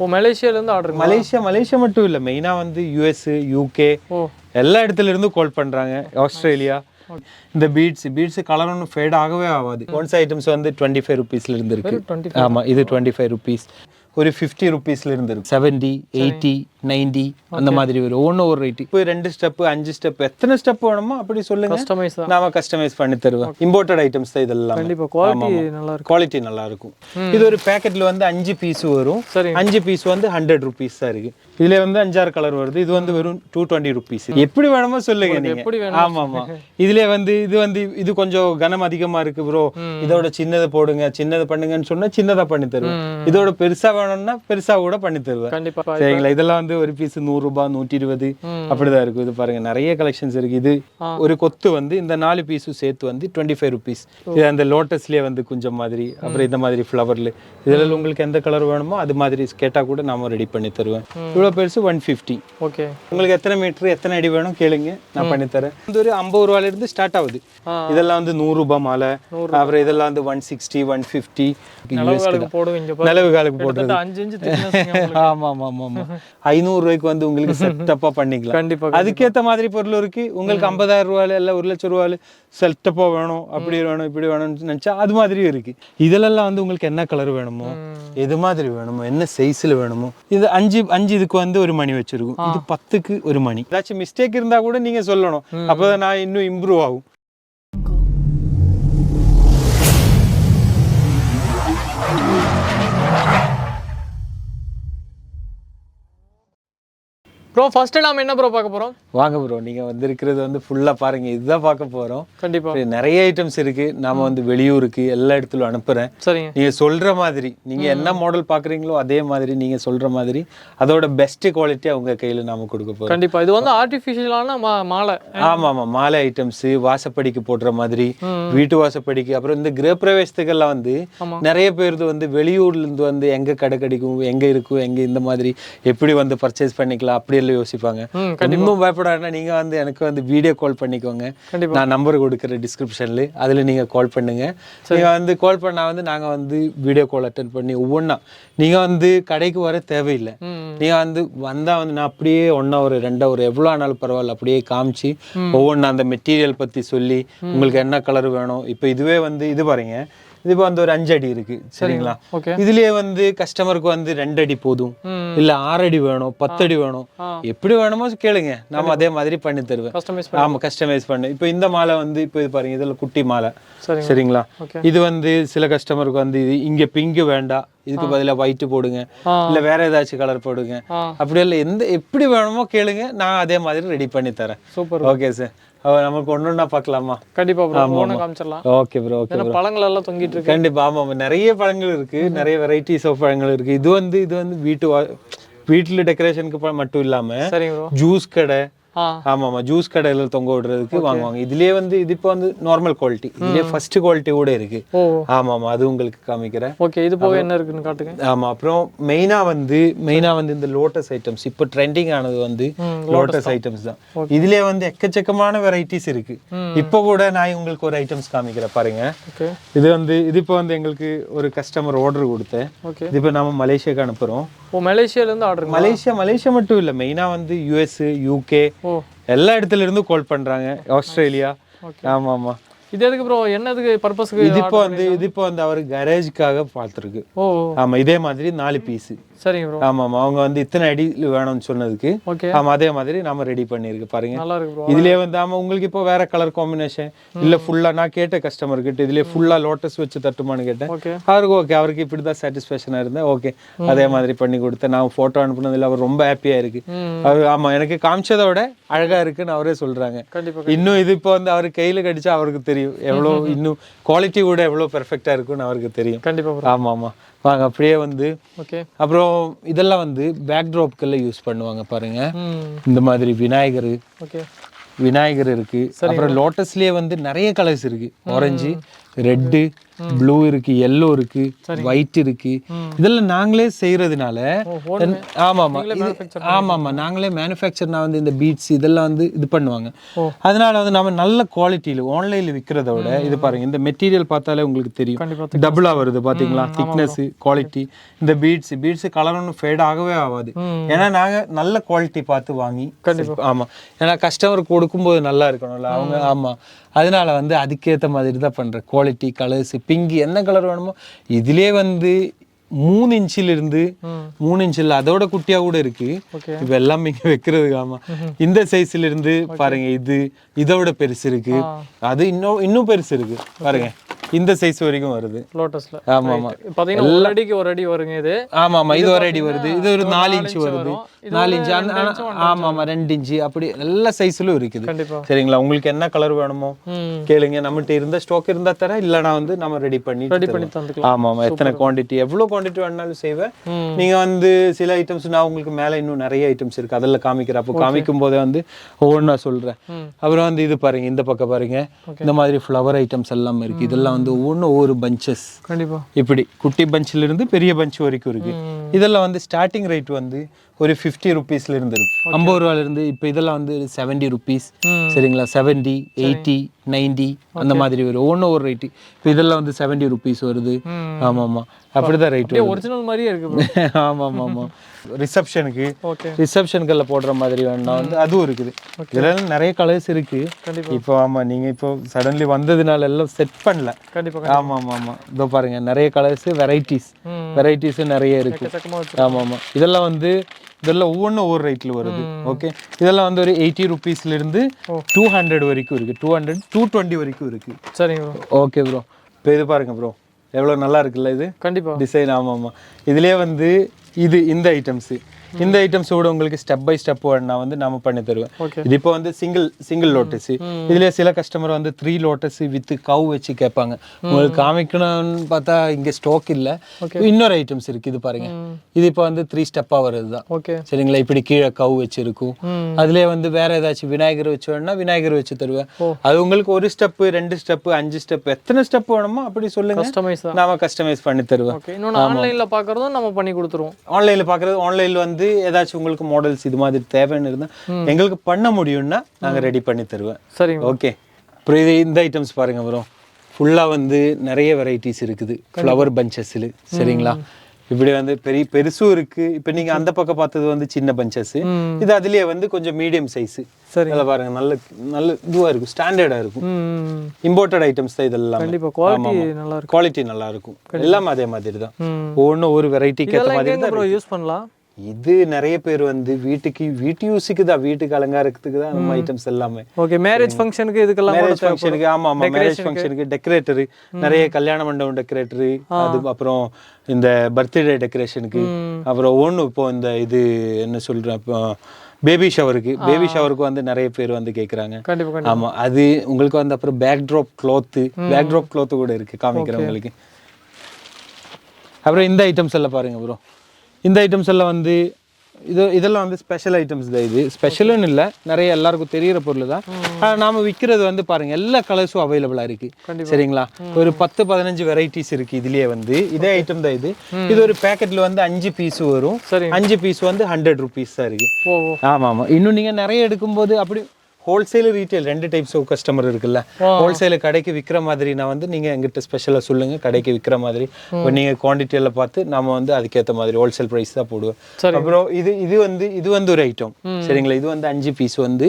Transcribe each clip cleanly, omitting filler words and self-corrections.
ஓ மலேசியால இருந்து order. Malaysia மட்டும் இல்ல, மெயினா வந்து யுஎஸ், யூகே எல்லா இடத்துல இருந்தும் கால் பண்றாங்க, ஆஸ்திரேலியா. இந்த பீட்ஸ் கலர் ஒன்றும் ஃபேட் ஆகவே ஆகாது. ஒன்ஸ் ஐட்டம்ஸ் வந்து 25 ருபீஸ்ல இருந்து இருக்கு. ஆமா, இது 25 ருபீஸ். ஒரு 50 ருபீஸ்ல இருந்து இருக்கு. 70, 80, 90 அந்த மாதிரி வரும். ஒவ்வொரு ரேட். இப்போ 2 ஸ்டெப் 5 ஸ்டெப் எத்தனை ஸ்டெப் வேணுமோ அப்படி சொல்லுங்க, நாம கஸ்டமைஸ் பண்ணி தருவோம். இம்போர்ட்டட் ஐட்டம்ஸ் தான் இதெல்லாம். கண்டிப்பா குவாலிட்டி நல்லா இருக்கும். இது ஒரு பேக்கெட்ல வந்து 5 பீஸ் வரும். 5 பீஸ் வந்து 100 ருபீஸ் தான் இருக்கு. இதுல வந்து 5-6 கலர் வருது. இது வந்து வெறும் 220 ருபீஸ். எப்படி வேணுமோ சொல்லுங்க நீங்க. ஆமா இதுல வந்து இது கொஞ்சம் கனம் அதிகமா இருக்கு ப்ரோ, இதோட சின்னதை போடுங்க, சின்னதை பண்ணுங்கன்னு சொன்னா சின்னதா பண்ணி தருவேன். இதோட பெருசா வேணும்னா பெருசா கூட பண்ணி தருவேன். சரிங்களா? இதெல்லாம் வந்து ஒரு பீஸ் 100 ரூபாய் 120 அப்படிதான் இருக்கும். இது பாருங்க நிறைய கலெக்ஷன்ஸ் இருக்கு. இது ஒரு கொத்து வந்து இந்த 4 பீஸும் சேர்த்து வந்து 25 ருபீஸ். இது அந்த லோட்டஸ்லயே வந்து குஞ்சம் மாதிரி, அப்புறம் இந்த மாதிரி ஃப்ளவர்ல, இதுல உங்களுக்கு எந்த கலர் வேணுமோ அது மாதிரி கேட்டா கூட நாம ரெடி பண்ணி தருவேன். இவ்வளவு பெருசு 150. ஓகே, உங்களுக்கு எத்தனை மீட்டர் எத்தனை அடி வேணும் கேளுங்க, நான் பண்ணி தரேன். இது ஒரு 50 ரூபாயில இருந்து ஸ்டார்ட் ஆகுது. இதெல்லாம் வந்து 100 ரூபாய் மாலை, அப்புறம் இதெல்லாம் வந்து 160, 150. நிலவு காலுக்கு போடுறது. ஆமா ஆமா ஆமா 500 ரூபாய்க்கு வந்து உங்களுக்கு செட்டப்பா பண்ணிக்கலாம். கண்டிப்பா அதுக்கேத்த மாதிரி பொருள் இருக்கு. உங்களுக்கு 50,000 ரூபாயில இல்ல 1 லட்சம் ரூபாயில செட்டப்பா வேணும், அப்படி வேணும் இப்படி வேணும்னு நினைச்சா அது மாதிரியும் இருக்கு. இதெல்லாம் வந்து உங்களுக்கு என்ன கலர் வேணுமோ, எது மாதிரி வேணுமோ, என்ன சைஸ்ல வேணுமோ. இது 5 இதுக்கு வந்து ஒரு மணி வச்சிருக்கும். இது 10க்கு ஒரு மணி. ஏதாச்சும் மிஸ்டேக் இருந்தா கூட நீங்க சொல்லணும், அப்பதான் நான் இன்னும் இம்ப்ரூவ் ஆகும். ப்ரோ ஃபர்ஸ்ட் நாம என்ன ப்ரோ பார்க்க போறோம்? வாங்க ப்ரோ, நீங்க வந்திருக்கிறது வந்து ஃபுல்லா பாருங்க, இதுதான் பார்க்க போறோம். கண்டிப்பா நிறைய ஐட்டம்ஸ் இருக்கு. நாம வந்து வெளியூருக்கு எல்லா இடத்துலயும் அனுப்புறேன். சரிங்க, நீங்க சொல்ற மாதிரி நீங்க என்ன மாடல் பாக்குறீங்களோ அதே மாதிரி நீங்க சொல்ற மாதிரி அதோட பெஸ்ட் குவாலிட்டியா உங்க கையில நாம கொடுக்க போறோம். கண்டிப்பா இது வந்து ஆர்டிஃபிஷியலான மாலை. ஆமா ஆமா மாலை ஐட்டம்ஸ், வாசப்படிக்கு போடுற மாதிரி, வீட்டு வாசப்படிக்கு, அப்புறம் இந்த கிரக பிரவேசத்துக்கெல்லாம் வந்து நிறைய பேர் வந்து வெளியூர்ல இருந்து வந்து எங்க கடை கிடைக்கும், எங்க இருக்கும், எங்க இந்த மாதிரி எப்படி வந்து பர்ச்சேஸ் பண்ணிக்கலாம் அப்படி யோசிப்பாங்க. இன்னும் பயப்படாதுன்னா நீங்க வந்து எனக்கு வந்து வீடியோ கால் பண்ணிக்கோங்க. நான் நம்பர் கொடுக்குறேன் டிஸ்கிரிப்ஷன்ல, அதுல நீங்க கால் பண்ணுங்க. நீங்க வந்து கால் பண்ணா வந்து நாங்க வந்து வீடியோ கால் அட்டென்ட் பண்ணி ஒவ்வொன்னா, நீங்க வந்து கடைக்கு வர தேவையில்லை. நீங்க வந்து வந்தா வந்து நான் அப்படியே 1 hour 2 hour எவ்வளவு ஆனாலும் பரவாயில்ல அப்படியே காமிச்சு ஒவ்வொன்னா அந்த மெட்டீரியல் பத்தி சொல்லி உங்களுக்கு என்ன கலர் வேணும். இப்போ இதுவே வந்து இது பாருங்க, இது வந்து ஒரு 5 அடி இருக்கு. சரிங்களா? இதுலயே வந்து கஸ்டமருக்கு வந்து 2 அடி போதும், இல்ல 6 அடி வேணும், 10 அடி வேணும், எப்படி வேணுமோ கேளுங்க, நாம அதே மாதிரி பண்ணி தருவேன். ஆமா கஸ்டமைஸ் பண்ணு. இப்போ இந்த மாலை வந்து இப்போ இது பாருங்க, இதுல குட்டி மாலை. சரிங்களா? இது வந்து சில கஸ்டமருக்கு வந்து இது இங்க பிங்க் வேண்டாம், இதுக்கு பதிலா ஒயிட் போடுங்க, இல்ல வேற ஏதாச்சும் கலர் போடுங்க, அப்படி இல்ல எப்படி வேணுமோ கேளுங்க, நான் அதே மாதிரி ரெடி பண்ணி தரேன். சூப்பர். ஓகே சார், நமக்கு ஒண்ணுன்னா பார்க்கலாமா? கண்டிப்பா ப்ரோ, காமிச்சிடலாம். Okay bro, okay bro. பழங்கள் எல்லாம் தொங்கிட்டு இருக்கு. கண்டிப்பா ஆமா, நிறைய பழங்கள் இருக்கு, நிறைய வெரைட்டிஸ் ஆஃப் பழங்கள் இருக்கு. இது வந்து வீட்டுல டெக்கரேஷனுக்கு மட்டும் இல்லாம ஜூஸ் கடை, ஆமா ஜூஸ் கடையில தொங்க விடுறதுக்கு வாங்குவாங்க. இதுலயே வந்து இது இப்போ வந்து நார்மல் குவாலிட்டி, இதுலயே ஃபர்ஸ்ட் குவாலிட்டி கூட இருக்கு. ஆமா அது உங்களுக்கு காமிக்கிறேன். ஓகே, இது போக என்ன இருக்குன்னு காட்டுங்க. ஆமா, அப்புறம் மெயினா வந்து இந்த லோட்டஸ் ஐட்டம்ஸ் இப்போ ட்ரெண்டிங் ஆனது வந்து லோட்டஸ் ஐட்டம்ஸ் தான். இதுலயே வந்து எக்கச்சக்கமான வெரைட்டிஸ் இருக்கு. இப்போ கூட நான் உங்களுக்கு ஒரு ஐட்டம்ஸ் காமிக்கிறேன் பாருங்க. இது இப்போ வந்து எங்களுக்கு ஒரு கஸ்டமர் ஆர்டர் கொடுத்தேன். இது இப்போ நாம மலேசியாக்கு அனுப்புறோம். மலேசியால இருந்து ஆர்டர். மலேசியா மட்டும் இல்ல, மெயினா வந்து யுஎஸ், யூகே எல்லா இடத்துல இருந்தும் கால் பண்றாங்க, ஆஸ்திரேலியா. ஆமா ஆமா இது எதுக்கு ப்ரோ, என்னதுக்கு பர்பஸ்க்கு? இது இப்போ வந்து அவர் கரேஜ்க்காக பார்த்துருக்கு. ஆமா இதே மாதிரி 4 பீஸ். சரிங்க ப்ரோ. ஆமா அவங்க வந்து இத்தனை அடி வேணும்னு சொன்னதுக்கு ஆமா அதே மாதிரி நாம ரெடி பண்ணிருக்கு பாருங்க. நல்லா இருக்கு ப்ரோ. இதுலயே வந்து ஆமா உங்களுக்கு இப்போ வேற கலர் காம்பினேஷன் இல்ல, ஃபுல்லா நான் கேட்ட கஸ்டமர் கிட்ட இதுலயே ஃபுல்லா லோட்டஸ் வச்சு தட்டுமான்னு கேட்டேன். அவருக்கு இப்படிதான் சாட்டிஸ்பேக்ஷனா இருந்தா ஓகே அதே மாதிரி பண்ணி கொடுத்தேன். நான் போட்டோ அனுப்புனதுல அவர் ரொம்ப ஹாப்பியா இருக்கு. அவர் ஆமா எனக்கு காமிச்சதை விட அழகா இருக்குன்னு அவரே சொல்றாங்க. இன்னும் இது இப்போ வந்து அவர் கையில கடிச்சா அவருக்கு தெரியும் எவ்வளவு இன்னும் குவாலிட்டி கூட எவ்வளவு பெர்ஃபெக்ட்டா இருக்குன்னு அவருக்கு தெரியும். கண்டிப்பா. ஆமா ஆமா வாங்க அப்படியே வந்து அப்புறம் இதெல்லாம் வந்து பேக் ட்ராப்கெல்லாம் யூஸ் பண்ணுவாங்க பாருங்க. இந்த மாதிரி விநாயகர் இருக்கு. அப்புறம் லோட்டஸ்லயே வந்து நிறைய கலர்ஸ் இருக்கு. ஆரஞ்சு, ரெட்டு ப்ளூ இருக்கு, எல்லோ இருக்கு, ஒயிட் இருக்கு. இதெல்லாம் நாங்களே செய்யறதுனால ஆமாமா ஆமாமா நாங்களே மேனுஃபேக்சர். நான் வந்து இந்த பீட்ஸ் இதெல்லாம் வந்து இது பண்ணுவாங்க. அதனால வந்து நம்ம நல்ல குவாலிட்டியில் ஆன்லைன்ல விற்கிறத விட இது பாருங்க, இந்த மெட்டீரியல் பார்த்தாலே உங்களுக்கு தெரியும் டபுளா வருது பாத்தீங்களா, திக்னஸ் குவாலிட்டி. இந்த பீட்ஸ் கலர் ஒன்றும் ஃபேட் ஆகவே ஆகாது. ஏன்னா நாங்க நல்ல குவாலிட்டி பார்த்து வாங்கி. ஆமா, ஏன்னா கஸ்டமர் கொடுக்கும்போது நல்லா இருக்கணும்ல அவங்க. ஆமா, அதனால வந்து அதுக்கேற்ற மாதிரி தான் பண்றேன். குவாலிட்டி கலர்ஸ் பிங்க் என்ன கலர் வேணுமோ இதுலயே வந்து 3 இன்ச்சில் இருந்து 3 இன்ச்சில் அதோட குட்டியா கூட இருக்கு. இப்ப எல்லாம் இங்க வைக்கிறதுக்கு. ஆமா, இந்த சைஸ்ல இருந்து பாருங்க, இதோட பெருசு இருக்கு, அது இன்னும் பெருசு இருக்கு பாருங்க. இந்த சைஸ் வரைக்கும் வருது லோட்டஸ்ல. ஆமா ஆமா, பாத்தீங்கன்னா ஒரு அடிக்கு ஒரு அடி வருங்க இது. ஆமா ஆமா, இது ஒரு அடி வருது, இது ஒரு 4 இன்ச் வருது, 4 இன்ச். ஆமா ஆமா, 2 இன்ச் அப்படி எல்லா சைஸ்லயும் இருக்குது. சரிங்களா, உங்களுக்கு என்ன கலர் வேணுமோ கேளுங்க, நம்மகிட்ட இருந்த ஸ்டாக் இருந்தா தர, இல்லனா வந்து நம்ம ரெடி பண்ணி தந்துக்கலாம். ஆமா ஆமா, எத்தனை குவாண்டிட்டி எவ்வளவு குவாண்டிட்டி வேணாலும் செய்வேன். நீங்க வந்து சில ஐட்டம்ஸ் நான் உங்களுக்கு மேல இன்னும் நிறைய ஐட்டம்ஸ் இருக்கு, அதெல்லாம் காமிக்கிறேன். அப்போ காமிக்கும் போதே வந்து ஒவ்வொன்றா சொல்றேன். அப்புறம் வந்து இது பாருங்க, இந்த பக்கம் பாருங்க, இந்த மாதிரி ஃப்ளவர் ஐட்டம்ஸ் எல்லாம் இருக்கு. இதெல்லாம் வந்து ஒவ்வொரு பஞ்சஸ். கண்டிப்பா இப்படி குட்டி பஞ்சில இருந்து பெரிய பஞ்ச் வரைக்கும் இருக்கு. இதெல்லாம் வந்து ஸ்டார்டிங் ரேட் வந்து ஒரு 50 ருபீஸ்ல இருந்து இருக்கு, 50 ரூபாயில இருந்து. இப்போ இதெல்லாம் வந்து 70 ருபீஸ். சரிங்களா, 70, 80, 90 அந்த மாதிரி வரும். ஒவ்வொரு ரேட்டு. இப்போ இதெல்லாம் வந்து 70 ருபீஸ் வருது. ஆமா ஆமா, அப்படிதான் ரேட் ஒரிஜினல் மாதிரியே இருக்கு. ஆமா ஆமா ஆமா, ரிசப்ஷனுக்கெல்லாம் போடுற மாதிரி வேணும்னா வந்து அதுவும் இருக்குது. இதெல்லாம் நிறைய கலர்ஸ் இருக்கு. இப்போ ஆமா, நீங்க இப்போ சடன்லி வந்ததுனால எல்லாம் செட் பண்ணல. ஆமா ஆமா ஆமா, இதோ பாருங்க, நிறைய கலர்ஸ் வெரைட்டிஸ் நிறைய இருக்கு. ஆமா ஆமா, இதெல்லாம் ஒவ்வொன்றும் ஒவ்வொரு ரேட்ல வருது. ஓகே, இதெல்லாம் வந்து ஒரு 80 ருபீஸ்ல இருந்து 200 வரைக்கும் இருக்கு, 200 220 வரைக்கும் இருக்கு. சரிங்க ப்ரோ. ஓகே ப்ரோ, இப்போ இது பாருங்க ப்ரோ, எவ்வளவு நல்லா இருக்குல்ல இது. கண்டிப்பா டிசைன். ஆமா ஆமா, இதுலயே வந்து இந்த ஐட்டம்ஸ் விட உங்களுக்கு ஸ்டெப் பை ஸ்டெப் வேணா வந்து நாம பண்ணி தருவேன். இது இப்போ வந்து சிங்கிள் லோட்டஸ். இதுல சில கஸ்டமர் வந்து 3 லோட்டஸ் வித் கவ் வச்சு கேட்பாங்க. உங்களுக்கு காமிக்கணும்னு பார்த்தா இங்க ஸ்டாக் இல்ல. இன்னொரு ஐட்டம்ஸ் இருக்கு, இது பாருங்க. இது இப்போ வந்து 3 ஸ்டெப்பா வருதுதான். சரிங்களா, இப்படி கீழே கவ் வச்சு இருக்கும். அதுலயே வந்து வேற ஏதாச்சும் விநாயகர் வச்சு வேணும்னா விநாயகர் வச்சு தருவேன். அது உங்களுக்கு 1 ஸ்டெப் 2 ஸ்டெப் 5 ஸ்டெப் எத்தனை ஸ்டெப் வேணுமோ அப்படி சொல்லுங்க, நாம கஸ்டமைஸ் பண்ணி தருவேன். ஆன்லைன்ல பாக்குறதும் நம்ம பண்ணி கொடுத்துருவோம். ஆன்லைன்ல வந்து ஏதாச்சும் உங்களுக்கு மாடல்ஸ் இது மாதிரி தேவைன்னு இருந்தா எங்களுக்கு பண்ண முடியும்னா நாங்க ரெடி பண்ணி தருவேன். சரி, ஓகே. அப்புறம் இந்த ஐட்டம்ஸ் பாருங்க ப்ரோ, ஃபுல்லா வந்து நிறைய வெரைட்டிஸ் இருக்குது ஃப்ளவர் பஞ்சஸ்ல. சரிங்களா, இப்படி வந்து பெருசும் இருக்கு. இப்ப நீங்க அந்த பக்கம் பார்த்தது வந்து சின்ன பஞ்சஸ், இது அதுலயே வந்து கொஞ்சம் மீடியம் சைஸ். சரி, பாருங்க, நல்ல இதுவா இருக்கும், ஸ்டாண்டர்டா இருக்கும். இம்போர்ட்டட் ஐட்டம்ஸ் தான் இதெல்லாம். கண்டிப்பா குவாலிட்டி நல்லா இருக்கும். எல்லாம் அதே மாதிரி தான், ஒவ்வொன்றும் ஒரு வெரைட்டிக்கு ஏற்ற மாதிரி தான் யூஸ் பண்ணலாம். இது நிறைய பேர் வந்து வீட்டு யூஸுக்கு தான், வீட்டுக்கு அலங்காரத்துக்கு தான் நம்ம ஐட்டம்ஸ் எல்லாமே. ஓகே, மேரேஜ் ஃபங்க்ஷனுக்கு இதுக்கெல்லாம், மேரேஜ் ஃபங்க்ஷனுக்கு. ஆமா ஆமா, மேரேஜ் ஃபங்க்ஷனுக்கு டெக்கரேட்டர், நிறைய கல்யாண மண்டபம் டெக்கரேட்டர், அது அப்புறம் இந்த பர்த்டே டெக்கரேஷனுக்கு, அப்புறம் ஒன்று இப்போ இந்த இது என்ன சொல்றேன், இப்போ பேபி ஷவருக்கு வந்து நிறைய பேர் வந்து கேக்குறாங்க. ஆமா, அது உங்களுக்கு வந்து அப்புறம் பேக் ட்ராப் கிளாத் கூட இருக்கு, காமிக்கிறேன் உங்களுக்கு. அப்புறம் இந்த ஐட்டம்ஸ் எல்லாம் பாருங்க ப்ரோ, இந்த ஐட்டம்ஸ் எல்லாம் வந்து இதெல்லாம் வந்து ஸ்பெஷல் ஐட்டம்ஸ் தான். இது ஸ்பெஷல்னு இல்லை, நிறைய எல்லாருக்கும் தெரியிற பொருள் தான். ஆனால் நாம விற்கிறது வந்து பாருங்க, எல்லா கலர்ஸும் அவைலபிளா இருக்கு. சரிங்களா, ஒரு 10-15 வெரைட்டிஸ் இருக்கு. இதுலயே வந்து இதே ஐட்டம் தான். இது ஒரு பேக்கெட்ல வந்து 5 பீஸ் வரும். 5 பீஸ் வந்து 100 ருபீஸ் தான் இருக்கு. ஆமா ஆமா, இன்னும் நீங்க நிறைய எடுக்கும்போது அப்படி wholesale retail 2 types of customer இருக்குல்ல. ஹோல்சேல் கடைக்கு விற்கிற மாதிரி நான் வந்து நீங்க எங்கிட்ட ஸ்பெஷலா சொல்லுங்க, கடைக்கு விற்கிற மாதிரி நீங்க குவான்டிட்டி எல்லாம் பார்த்து நாம வந்து அதுக்கேற்ற மாதிரி ஹோல்சேல் பிரைஸ் தான் போடுவேன். அப்புறம் இது வந்து ஒரு ஐட்டம். சரிங்களா, இது வந்து 5 பீஸ் வந்து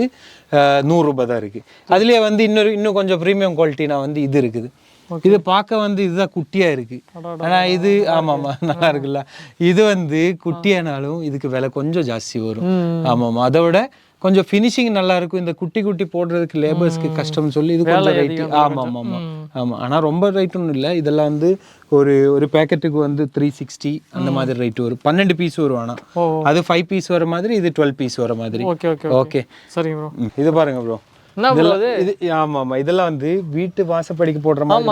100 ரூபாய் தான் இருக்கு. அதுலயே வந்து இன்னும் கொஞ்சம் ப்ரீமியம் குவாலிட்டி நான் வந்து இது இருக்குது. இது பார்க்க வந்து இதுதான் குட்டியா இருக்கு, ஆனா இது ஆமா ஆமா நல்லா இருக்குல்ல. இது வந்து குட்டியானாலும் இதுக்கு விலை கொஞ்சம் ஜாஸ்தி வரும். ஆமா ஆமா, அதை விட கொஞ்சம் ஃபினிஷிங் நல்லா இருக்கும். இந்த குட்டி போடுறதுக்கு லேபர்ஸ்க்கு கஷ்டம்னு சொல்லி இது கொஞ்சம் ரைட். ஆமா ஆமா ஆமா ஆமா, ஆனா ரொம்ப ரைட் ஒன்றும் இல்லை. இதெல்லாம் வந்து ஒரு பேக்கெட்டுக்கு வந்து 360 அந்த மாதிரி ரேட் வரும். 12 பீஸ் வரும். ஆனா அது 5 பீஸ் வர மாதிரி, இது 12 பீஸ் வர மாதிரி. ஓகே சரி ப்ரோ, இது பாருங்க ப்ரோ, ஆமா ஆமா, இதெல்லாம் வந்து வீட்டு வாசப்படிக்கு போடுற மாதிரி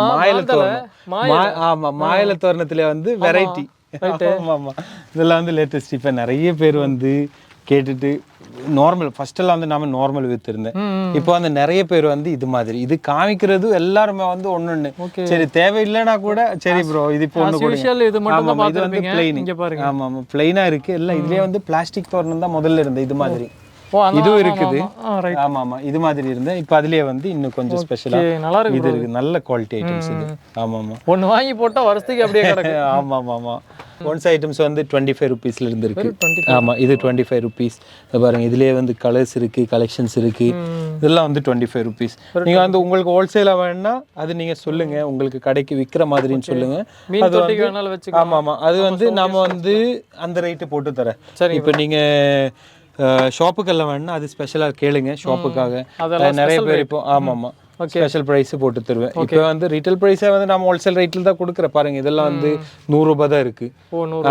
மாயல தோரணத்துல வந்து வெரைட்டி. ஆமா ஆமா, இதெல்லாம் வந்து லேட்டஸ்ட். இப்ப நிறைய பேர் வந்து கேட்டுட்டு நார்மல் ஃபர்ஸ்டெல்லாம் வந்து நாம நார்மல் வித்துருந்தேன். இப்போ வந்து நிறைய பேர் வந்து இது மாதிரி இது காமிக்கிறது எல்லாருமே வந்து ஒன்னொன்னு சரி தேவையில்லைன்னா கூட சரி ப்ரோ இது இப்போ ஒன்று கூட இது மட்டும் தான் இது வந்து பிளைன். இங்க பாருங்க. ஆமா ஆமா பிளைனா இருக்கு எல்லாம். இதுலயே வந்து பிளாஸ்டிக் தோரணம் தான் முதல்ல இருந்தது இது மாதிரி. இதுவும் இருக்குது. ஆமா ஆமா இது மாதிரி இருந்தேன். இப்போ அதுலயே வந்து இன்னும் கொஞ்சம் ஸ்பெஷலா நல்லா இருக்கு. இது இருக்கு நல்ல குவாலிட்டி ஐட்டம்ஸ் இது. ஆமா ஆமா ஒன்னு வாங்கி போட்டா வருஷத்துக்கு அப்படியே கிடக்கும். ஆமா ஆமா ஆமா ஒன்ஸ் ஐட்டம்ஸ் வந்து 25 ருபீஸ்ல இருந்து இருக்கு. ஆமா இது 25 ருபீஸ். பாருங்க இதுலயே வந்து கலர்ஸ் இருக்கு கலெக்ஷன்ஸ் இருக்கு. இதெல்லாம் வந்து 25 ருபீஸ். நீங்க வந்து உங்களுக்கு ஹோல்சேலா வேணும்னா அது நீங்க சொல்லுங்க உங்களுக்கு கடைக்கு விக்கிற மாதிரின்னு சொல்லுங்க. அது வந்து ஆமா ஆமா அது வந்து நாம வந்து அந்த ரேட்டு போட்டு தரேன். இப்போ நீங்க ஷாப்புக்கெல்லாம் வேணும்னா அது ஸ்பெஷலா கேளுங்க ஷாப்புக்காக நிறைய பேர் இப்போ ஆமா ஆமா ஸ்பெஷல் பிரைஸ் போட்டு தருவேன். இப்போ வந்து ரீட்டைல் பிரைஸே வந்து நம்ம ஹோல்சேல் ரேட்ல தான் கொடுக்குறேன். பாருங்க இதெல்லாம் வந்து 100 ரூபாய் தான் இருக்கு.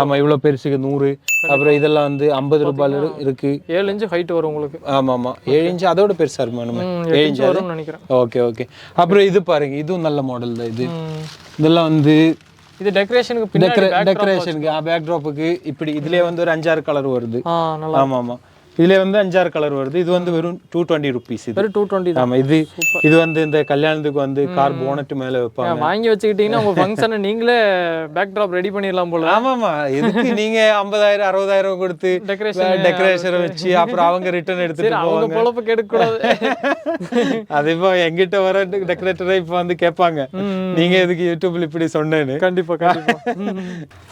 ஆமா இவ்வளவு பெருசுக்கு 100. அப்புறம் இதெல்லாம் வந்து 50 ரூபாயில இருக்கு. 7 இன்ச் ஹைட் வரும் உங்களுக்கு. ஆமா ஆமா 7 இன்ச் அதோட பெருசா இருக்கும் நம்ம 7 இன்ச் வரும்னு நினைக்கிறேன். ஓகே ஓகே அப்புறம் இது பாருங்க இதுவும் நல்ல மாடல் தான் இது. இதெல்லாம் வந்து இது டெக்கரேஷனுக்கு பின்னாடி டெக்கரேஷனுக்கு பேக் ட்ராப்புக்கு இப்படி இதுலயே வந்து ஒரு 5-6 கலர் வருது. ஆமா ஆமா இதுல வந்து 5-6 கலர் வருது. இது வந்து வெறும் 220 ருபீஸ். இது 220. ஆமா இது வந்து இந்த கல்யாணத்துக்கு வந்து கார் போனட் மேல வைப்பாங்க. வாங்கி வச்சுக்கிட்டீங்கன்னா உங்க ஃபங்க்ஷனை நீங்களே பேக் ட்ராப் ரெடி பண்ணிடலாம் போல. ஆமாமா எதுக்கு நீங்க 50,000 60,000 கொடுத்து டெக்கரேஷன் வச்சு அப்புறம் அவங்க ரிட்டர்ன் எடுத்துட்டு அவங்க பொழப்பு கெடுக்க கூடாது. அது இப்போ எங்கிட்ட வர டெக்கரேட்டரை இப்போ வந்து கேட்பாங்க நீங்க எதுக்கு யூடியூப்ல இப்படி சொன்னேன்னு. கண்டிப்பா கண்டிப்பா.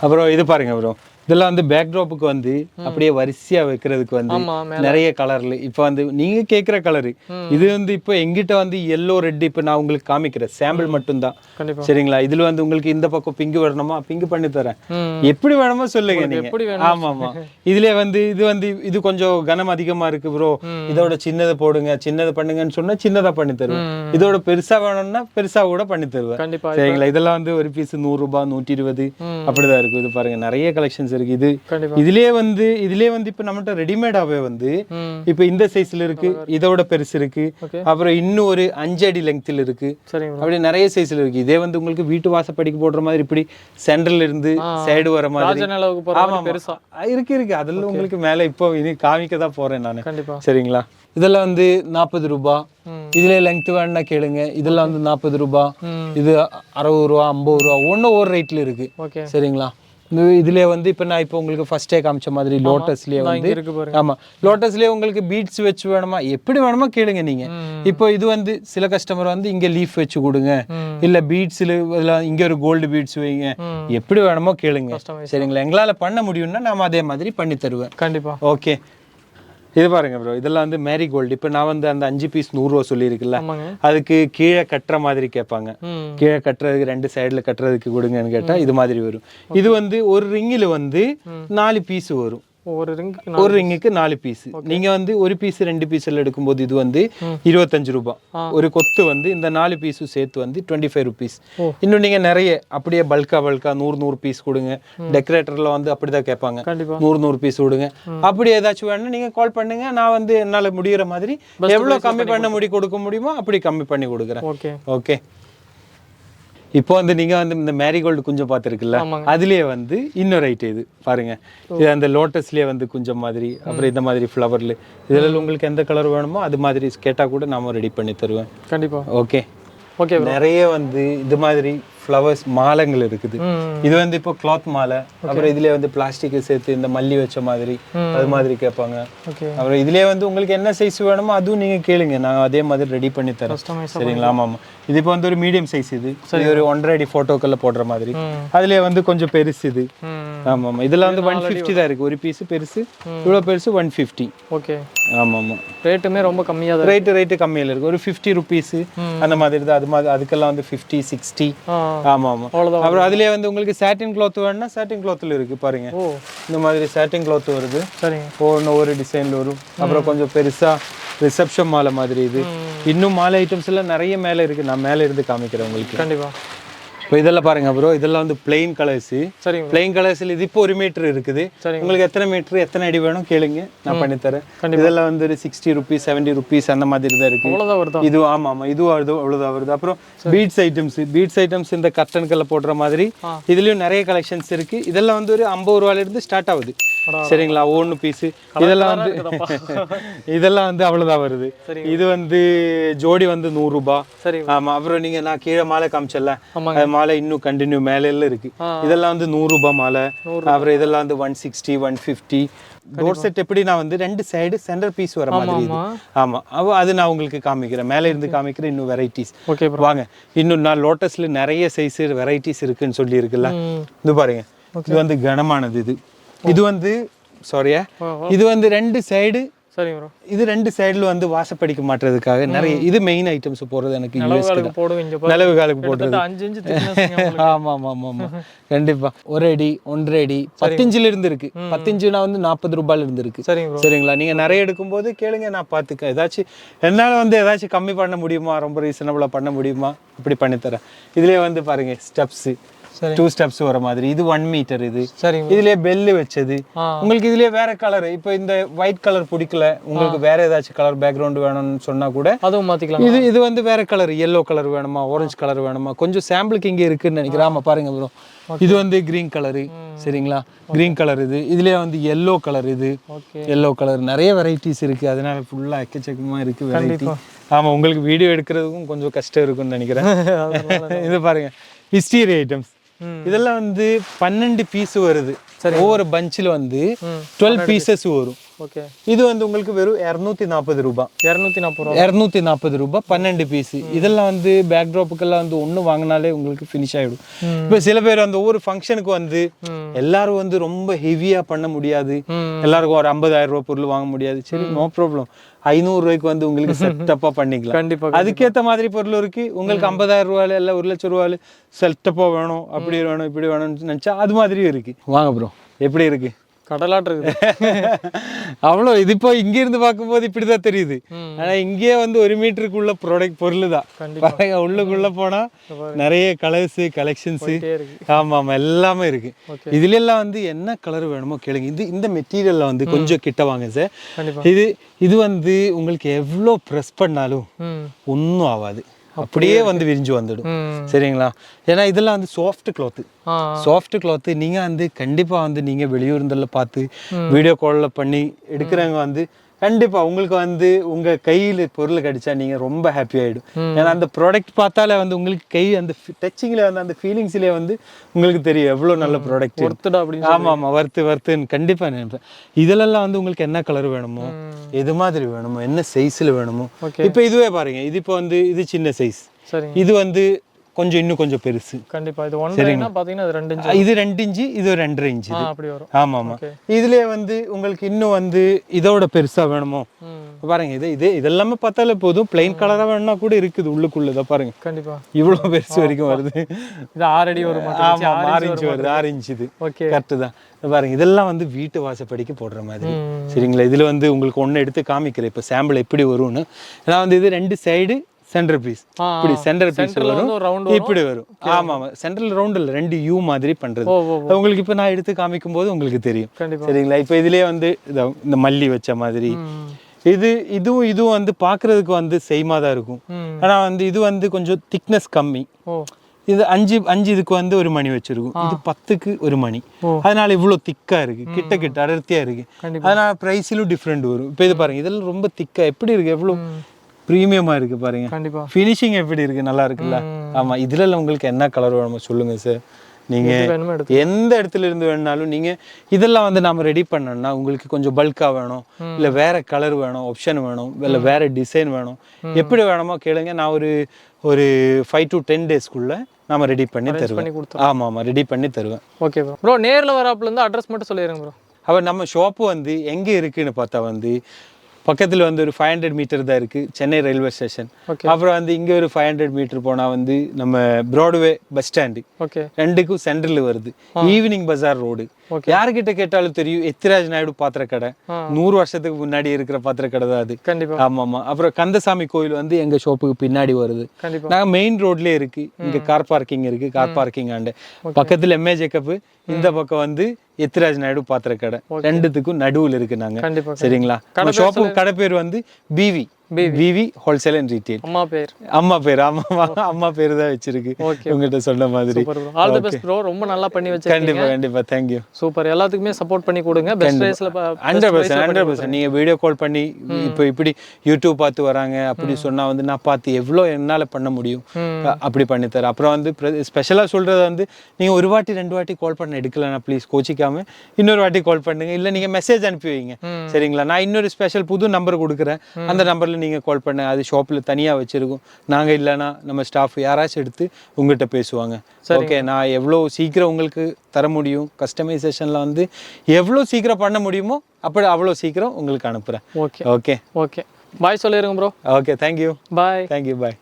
அப்புறம் இது பாருங்க ப்ரோ இதெல்லாம் வந்து பேக் ட்ராப்புக்கு வந்து அப்படியே வரிசையா வைக்கிறதுக்கு வந்து நிறைய கலர்ல இப்போ வந்து நீங்க கேக்குற கலரு இது வந்து இப்போ எங்கிட்ட வந்து எல்லோ ரெட் இப்போ நான் உங்களுக்கு காமிக்கிறேன் சாம்பிள் மட்டும்தான் சரிங்களா. இதுல வந்து உங்களுக்கு இந்த பக்கம் பிங்க் வரணுமா பிங்க் பண்ணி தரேன். எப்படி வேணுமோ சொல்லுங்க நீங்க. ஆமா ஆமா இதுல வந்து இது கொஞ்சம் கனம் அதிகமா இருக்கு ப்ரோ இதோட சின்னதை போடுங்க சின்னதை பண்ணுங்கன்னு சொன்னா சின்னதா பண்ணி தருவேன். இதோட பெருசா வேணும்னா பெருசா கூட பண்ணி தருவேன் சரிங்களா. இதெல்லாம் வந்து ஒரு பீஸ் 100 ரூபாய் 120 அப்படிதான் இருக்கும். இது பாருங்க நிறைய கலெக்ஷன்ஸ் இருக்கு. இது இதுலயே வந்து இப்ப நம்மகிட்ட ரெடிமேடாவே வந்து இப்ப இந்த சைஸ்ல இருக்கு இதோட பெருசு இருக்கு. அப்புறம் இன்னும் ஒரு 5 அடி லெங்த்ல இருக்கு. அப்படி நிறைய சைஸ்ல இருக்கு. இதே வந்து உங்களுக்கு வீட்டு வாசப்படிக்கு போடுற மாதிரி இப்படி சென்டர்ல இருந்து சைடு வர மாதிரி இருக்கு. அதெல்லாம் உங்களுக்கு மேல இப்போ இனி காமிக்க தான் போறேன் நானு. சரிங்களா இதெல்லாம் வந்து 40 ரூபாய். இதுல லெங்த் வேணும்னா கேளுங்க. இதெல்லாம் வந்து 40 ரூபாய். இது 60 ரூபா 50 ரூபா ஒன்னும் ஒரு ரேட்ல இருக்கு. சரிங்களா இதுல வந்து இப்ப நான் இப்போ உங்களுக்கு ஃபர்ஸ்டே காமிச்ச மாதிரி லோட்டஸ்லயே வந்து ஆமா லோட்டஸ்லயே உங்களுக்கு பீட்ஸ் வச்சு வேணுமா எப்படி வேணுமா கேளுங்க நீங்க. இப்போ இது வந்து சில கஸ்டமர் வந்து இங்க லீஃப் வச்சு கொடுங்க இல்ல பீட்ஸ்ல இங்க ஒரு கோல்டு பீட்ஸ் வைங்க எப்படி வேணுமோ கேளுங்க சரிங்களா. எங்களால பண்ண முடியும்னா நாம அதே மாதிரி பண்ணி தருவேன் கண்டிப்பா. ஓகே இது பாருங்க ப்ரோ இதெல்லாம் வந்து மேரி கோல்டு. இப்போ நான் வந்து அந்த 5 பீஸ் 100 ரூபா சொல்லியிருக்குல்ல அதுக்கு கீழே கட்டுற மாதிரி கேட்பாங்க. கீழே கட்டுறதுக்கு 2 சைடுல கட்டுறதுக்கு கொடுங்கன்னு கேட்டா இது மாதிரி வரும். இது வந்து ஒரு ரிங்கில் வந்து 4 பீஸ் வரும். ஒரு ரிங்குக்கு 4 பீஸ். நீங்க வந்து ஒரு பீஸ் 2 பீஸ்ல எடுக்கும்போது இது வந்து 25 ரூபாய். ஒரு கொத்து வந்து இந்த 4 பீஸும் சேர்த்து வந்து 25 ருபீஸ். இன்னும் நீங்க நிறைய அப்படியே பல்கா 100 பீஸ் கொடுங்க. டெக்கரேட்டர்ல வந்து அப்படிதான் கேட்பாங்க 100 பீஸ் கொடுங்க. அப்படி ஏதாச்சும் வேணும்னா நீங்க கால் பண்ணுங்க. நான் வந்து என்னால முடியற மாதிரி எவ்வளவு கம்மி பண்ண கொடுக்க முடியுமோ அப்படி கம்மி பண்ணி கொடுக்குறேன். ஓகே இப்போ வந்து நீங்க வந்து இந்த மேரிகோல்டு குஞ்சம் பார்த்துருக்குல்ல அதுலயே வந்து இன்னொரு ஐட்டம் இது பாருங்க. இது அந்த லோட்டஸ்லயே வந்து குஞ்சம் மாதிரி அப்புறம் இந்த மாதிரி ஃப்ளவர்ல இதுல உங்களுக்கு எந்த கலர் வேணுமோ அது மாதிரி கேட்டா கூட நாம ரெடி பண்ணி தருவேன் கண்டிப்பா. ஓகே ஓகே நிறைய வந்து இது மாதிரி ஃப்ளவர்ஸ் மாலைகள் இருக்குது. இது வந்து இப்போ கிளாத் மாலை. அப்புறம் இதுலயே வந்து பிளாஸ்டிக் சேர்த்து இந்த மல்லி வச்ச மாதிரி அது மாதிரி கேட்பாங்க. அப்புறம் இதுலயே வந்து உங்களுக்கு என்ன சைஸ் வேணுமோ அதுவும் நீங்க கேளுங்க நான் அதே மாதிரி ரெடி பண்ணி தரேன் சரிங்களா. ஆமா ஆமா இது இப்போ வந்து ஒரு மீடியம் சைஸ். இது ஒரு 1.5 அடி போட்டோக்கல்ல போடுற மாதிரி. அதுலயே வந்து கொஞ்சம் பெருசு இது. ஆமா ஆமா இதெல்லாம் வந்து 150 தான் இருக்கு. ஒரு பீஸ் பெருசு இவ்வளவு பெருசு 150. ஓகே ஆமா ஆமா ரேட்டுமே ரொம்ப கம்மியா தான் ரேட்டு கம்மியில இருக்கு. ஒரு 50 ருபீஸ் அந்த மாதிரி தான். அதுக்கெல்லாம் வந்து 50 60. ஆமா ஆமா அப்புறம் அதுலயே வந்து உங்களுக்கு சாட்டின் கிளாத் வேணும்னா சாட்டின் கிளாத்ல இருக்கு பாருங்க. இந்த மாதிரி சாட்டின் கிளாத் வருது. சரிங்க ஒரு டிசைன்ல வரும். அப்புறம் கொஞ்சம் பெருசா ரிசப்ஷன் மாலை மாதிரி. இது இன்னும் மாலை ஐட்டம்ஸ் எல்லாம் நிறைய மேல இருக்கு. நான் மேல இருந்து காமிக்கிறேன் உங்களுக்கு கண்டிப்பா. இப்போ இதெல்லாம் பாருங்க ப்ரோ இதெல்லாம் வந்து பிளெயின் கலர்ஸ். சரிங்க பிளெயின் கலர்ஸ்ல இது இப்போ 1 மீட்டர் இருக்குது. உங்களுக்கு எத்தனை மீட்டர் எத்தனை அடி வேணும் கேளுங்க நான் பண்ணி தரேன். இதெல்லாம் வந்து 60 ருபீஸ் 70 ருபீஸ் அந்த மாதிரி தான் இருக்கு. இது ஆமா ஆமா இது அவ்வளவுதான் வருது. அப்புறம் பீட்ஸ் ஐட்டம்ஸ் இந்த கர்டன்கள்ல போடுற மாதிரி இதுலயும் நிறைய கலெக்ஷன்ஸ் இருக்கு. இதெல்லாம் வந்து ஒரு 50 ரூபாயில இருந்து ஸ்டார்ட் ஆகுது. சரிங்களா ஒவ்வொன்று பீஸு இதெல்லாம் வந்து இதெல்லாம் வந்து அவ்வளோதான் வருது. இது வந்து ஜோடி வந்து 100 ரூபாய். சரி. ஆமாம். அப்புறம் நீங்கள் நான் கீழே மாலை காமிச்சல, அது மாலை இன்னும் கண்டினியூ மேலே இருக்கு. இதெல்லாம் வந்து 100 ரூபாய் மாலை. அப்புறம் இதெல்லாம் வந்து 160 150. டோர் செட் எப்படி நான் வந்து 2 சைடு சென்டர் பீஸ் வர மாதிரி இது. ஆமாம். அது நான் உங்களுக்கு காமிக்கிறேன், மேலே இருந்து காமிக்கிறேன். இன்னும் வெரைட்டிஸ் வாங்க. இன்னும் நான் லோட்டஸ்ல நிறைய சைஸ் வெரைட்டிஸ் இருக்குன்னு சொல்லி இருக்குல்ல. இது பாருங்க, இது வந்து கனமானது. இது வந்து சாரியா, இது வந்து 2 சைடு. சரி ப்ரோ. இது 2 சைடுல வந்து வாசப்படிக்க மாட்டறதுக்காக நிறைய இது மெயின் ஐட்டம்ஸ் போறது. எனக்கு நிலவுகாலுக்கு போடுவீங்க, நிலவு காலுக்கு போடுறது 5 இன்ச் திக்னஸ்ங்க. ஆமா ஆமா ஆமா கண்டிப்பா. 1 அடி 1.5 அடி 10 இன்ச்ல இருந்து இருக்கு. 10 இன்ச்னா வந்து 40 ரூபாயில இருந்து இருக்கு. சரிங்களா? நீங்க நிறைய எடுக்கும்போது கேளுங்க, நான் பாத்துக்க ஏதாச்சும் என்னால வந்து ஏதாச்சும் கம்மி பண்ண முடியுமா, ரொம்ப ரீசனபிளா பண்ண முடியுமா, இப்படி பண்ணி தரேன். இதுலயே வந்து பாருங்க ஸ்டெப்ஸ் 2 ஸ்டெப்ஸ் வர மாதிரி. இது 1 மீட்டர். இது இதுலயே பெல் வச்சது. உங்களுக்கு இதுலயே வேற கலர், இப்போ இந்த ஒயிட் கலர் பிடிக்கல உங்களுக்கு, வேற ஏதாச்சும் கலர் பேக்ரவுண்ட் வேணும்னு சொன்னா கூட அதுவும் மாத்திக்கலாம். இது வந்து வேற கலர், yellow கலர் வேணுமா, ஆரஞ்சு கலர் வேணுமா, கொஞ்சம் சாம்பிளுக்கு இங்க இருக்குன்னு நினைக்கிறேன். ஆமா பாருங்க ப்ரோ, இது வந்து கிரீன் கலரு. சரிங்களா? Green colour. இதுலயே வந்து yellow கலர். இது yellow கலர் நிறைய வெரைட்டிஸ் இருக்கு. அதனால ஃபுல்லா எக்கச்சக்கமா இருக்கு வெரைட்டி. ஆமா, உங்களுக்கு வீடியோ எடுக்கிறதுக்கும் கொஞ்சம் கஷ்டம் இருக்கும்னு நினைக்கிறேன். இது பாருங்க ஹிஸ்டரி ஐட்டம்ஸ். இதெல்லாம் வந்து 12 பீஸ் வருது. ஒவ்வொரு பஞ்சில் வந்து 12 பீசஸ் வரும். இது வந்து உங்களுக்கு வெறும் 240 ரூபாய். 240 ரூபாய் 12 பீஸ். இதெல்லாம் வந்து பேக் ட்ராப்புக்கெல்லாம் வந்து ஒன்று வாங்கினாலே உங்களுக்கு ஃபினிஷ் ஆகிடும். இப்போ சில பேர் அந்த ஒவ்வொரு ஃபங்க்ஷனுக்கு வந்து எல்லாரும் வந்து ரொம்ப ஹெவியா பண்ண முடியாது, எல்லாருக்கும் ஒரு 50,000 ரூபாய் பொருள் வாங்க முடியாது. சரி, நோ ப்ராப்ளம். 500 ரூபாய்க்கு வந்து உங்களுக்கு செட்டப்பா பண்ணிக்கலாம். கண்டிப்பா அதுக்கேற்ற மாதிரி பொருள் இருக்கு. உங்களுக்கு 50,000 ரூபாயில இல்ல 1 லட்சம் ரூபாயில செட்டப்பா வேணும், அப்படி வேணும், இப்படி வேணும்னு நினைச்சா அது மாதிரியும் இருக்கு. வாங்க ப்ரோ, எப்படி இருக்கு? கடலாட்டு இருக்குது. அவ்வளோ இது இப்போ இங்க இருந்து பார்க்கும்போது இப்படிதான் தெரியுது. ஆனா இங்கேயே வந்து 1 மீட்டருக்குள்ள ப்ராடக்ட் பொருள் தான். உள்ளுக்குள்ள போனா நிறைய கலர்ஸ் கலெக்ஷன்ஸ். ஆமா ஆமா எல்லாமே இருக்கு. இதுல எல்லாம் வந்து என்ன கலர் வேணுமோ கேளுங்க. இந்த மெட்டீரியல்ல வந்து கொஞ்சம் கிட்ட வாங்க சார். இது வந்து உங்களுக்கு எவ்வளவு ப்ரெஸ் பண்ணாலும் ஒன்றும் ஆகாது, அப்படியே வந்து விரிஞ்சு வந்துடும். சரிங்களா? ஏன்னா இதெல்லாம் வந்து சாஃப்ட் கிளாத். நீங்க வந்து கண்டிப்பா வந்து நீங்க வெளியூர்ல பார்த்து வீடியோ கால்ல பண்ணி எடுக்கிறவங்க வந்து கண்டிப்பா உங்களுக்கு வந்து உங்க கையில பொருள் கிடைச்சா நீங்க ரொம்ப ஹாப்பி ஆயிடும். ஏன்னா அந்த ப்ராடக்ட் பார்த்தாலே வந்து உங்களுக்கு கை அந்த டச்சிங்ல வந்து அந்த ஃபீலிங்ஸ்லயே வந்து உங்களுக்கு தெரியும் எவ்வளவு நல்ல ப்ராடக்ட். ஆமா ஆமா, வர்த்துன்னு கண்டிப்பா நினைப்பேன். இதுலெல்லாம் வந்து உங்களுக்கு என்ன கலர் வேணுமோ, எது மாதிரி வேணுமோ, என்ன சைஸ்ல வேணுமோ. இப்போ இதுவே பாருங்க, இது இப்போ வந்து இது சின்ன சைஸ், இது வந்து கொஞ்சம் இன்னும் கொஞ்சம் பெருசு. கண்டிப்பா இது 1.5 பாத்தீங்கன்னா இது 2 இன்ச். இது 2 இன்ச், இது 2.5 இன்ச். அப்படி வரும். ஆமா ஆமா. இதுலயே வந்து உங்களுக்கு இன்னும் வந்து இதோட பெருசா வேணுமோ பாருங்க. இதெல்லாமே பார்த்தாலே போதும். பிளைன் கலரா வேணும்னா கூட இருக்குது உள்ளுக்குள்ளத பாருங்க. கண்டிப்பா இவ்வளவு பெருசு வரைக்கும் வருது. இது 6 அடி வரும். ஆமா 6 இன்ச் வருது. 6 இன்ச் இது கரெக்ட் தான். பாருங்க, இதெல்லாம் வந்து வீட்டு வாசப்படிக்கு போடுற மாதிரி. சரிங்களா? இதுல வந்து உங்களுக்கு ஒண்ணு எடுத்து காமிக்கிறேன் இப்போ சாம்பிள் எப்படி வரும்னு. ஏன்னா வந்து இது 2 சைடு சென்டர் பீஸ். இப்படி சென்டர் பீஸ் வரும், இப்படி வரும். ஆமா ஆமா, சென்ட்ரல் ரவுண்ட் இல்ல, 2 யூ மாதிரி பண்றது. உங்களுக்கு இப்ப நான் எடுத்து காமிக்கும் போது உங்களுக்கு தெரியும். சரிங்களா? இப்ப இதுலயே வந்து இந்த மல்லி வச்ச மாதிரி இதுவும் வந்து பாக்குறதுக்கு வந்து சேமா தான் இருக்கும். ஆனா வந்து இது வந்து கொஞ்சம் திக்னஸ் கம்மி. இது 5 இதுக்கு வந்து ஒரு மணி வச்சிருக்கும், இது 10க்கு ஒரு மணி. அதனால இவ்வளவு திக்கா இருக்கு, கிட்ட அடர்த்தியா இருக்கு. அதனால பிரைஸிலும் டிஃப்ரெண்ட் வரும். இப்ப இது பாருங்க, இதெல்லாம் ரொம்ப திக்கா எப்படி இருக்கு, எவ்வளவு பிரீமியமா இருக்கு பாருங்க. கண்டிப்பா ஃபினிஷிங் எப்படி இருக்கு, நல்லா இருக்குல்ல? ஆமா. இதுல உங்களுக்கு என்ன கலர் வேணுமோ சொல்லுங்க சார். நீங்க எந்த இடத்துல இருந்து வேணாலும் நீங்க இதெல்லாம் வந்து நாம ரெடி பண்ணோம்னா உங்களுக்கு கொஞ்சம் பல்கா வேணும், இல்ல வேற கலர் வேணும், ஆப்ஷன் வேணும், இல்ல வேற டிசைன் வேணும், எப்படி வேணுமோ கேளுங்க. நான் ஒரு 5 to 10 டேஸ்க்குள்ள நாம ரெடி பண்ணி தருவேன். ஆமா ஆமா, ரெடி பண்ணி தருவேன். Okay bro. நேர்ல வரப்பல இருந்து அட்ரஸ் மட்டும் சொல்லிடுங்க ப்ரோ. அப்ப நம்ம ஷாப் வந்து எங்க இருக்குன்னு பார்த்தா வந்து பக்கத்துல வந்து ஒரு 500 மீட்டர் தான் இருக்கு, சென்னை ரயில்வே ஸ்டேஷன். அப்புறம் வந்து இங்க ஒரு 500 மீட்டர் போனா வந்து நம்ம பிராட்வே பஸ் ஸ்டாண்டு. ரெண்டுக்கும் சென்டர்ல வருது. ஈவினிங் பஜார் ரோடு. யாருக்கிட்ட கேட்டாலும் தெரியும், எத்திராஜ் நாயுடு பாத்திர கடை. 100 வருஷத்துக்கு முன்னாடி இருக்கிற பாத்திர கடை தான் அது. கண்டிப்பா. ஆமா ஆமா. அப்புறம் கந்தசாமி கோயில் வந்து எங்க ஷாப்புக்கு பின்னாடி வருது. நாங்க மெயின் ரோட்லயே இருக்கு. இங்க கார் பார்க்கிங் இருக்கு, கார் பார்க்கிங் ஆண்டு பக்கத்துல எம்ஏ ஜேக்கப், இந்த பக்கம் வந்து எத்திராஜ் நாயுடு பாத்திர கடை. ரெண்டுத்துக்கும் நடுவுல இருக்கு நாங்க. சரிங்களா? ஷாப்பு கடை பேர் வந்து பிவி விவி ஹோல்சேல் அண்ட் ரீட்டெயில். அம்மா பேர் அம்மா பேர் தான் வச்சிருக்கு. ஓகே, உங்ககிட்ட சொன்ன மாதிரி. All the best bro. ரொம்ப நல்லா பண்ணி வச்சிருக்கீங்க. கண்டிப்பா தேங்க்யூ. சூப்பர். எல்லாத்துக்குமே சப்போர்ட் பண்ணி கொடுங்க. பெஸ்ட் பிரைஸ்ல 100%. நீங்க வீடியோ கால் பண்ணி இப்போ இப்படி யூடியூப் பார்த்து வராங்க அப்படி சொன்னா வந்து நான் பார்த்து எவ்வளோ என்னால பண்ண முடியும் அப்படி பண்ணி தரேன். அப்புறம் வந்து ஸ்பெஷலா சொல்றது வந்து நீங்க ஒரு வாட்டி 2 வாட்டி கால் பண்ண எடுக்கலன்னா ப்ளீஸ் கோச்சிக்காம இன்னொரு வாட்டி கால் பண்ணுங்க. இல்ல நீங்க மெசேஜ் அனுப்பி வைங்க. சரிங்களா? நான் இன்னொரு ஸ்பெஷல் புது நம்பர் கொடுக்குறேன். அந்த நம்பர்ல நீங்க கால் பண்ண, அது ஷாப்ல தனியா வச்சிருக்கோம். நாங்க இல்லைன்னா நம்ம ஸ்டாஃப் யாராச்சும் எடுத்து உங்ககிட்ட பேசுவாங்க. ஓகே, நான் எவ்வளோ சீக்கிரம் உங்களுக்கு தர முடியும், கஸ்டமைசேஷன்ல வந்து எவ்வளோ சீக்கிரம் பண்ண முடியுமோ அப்படி அவ்வளோ சீக்கிரம் உங்களுக்கு அனுப்புறேன். ஓகே பாய் சொல்லிருங்க bro. Okay, thank you. Bye. Thank you, பாய்.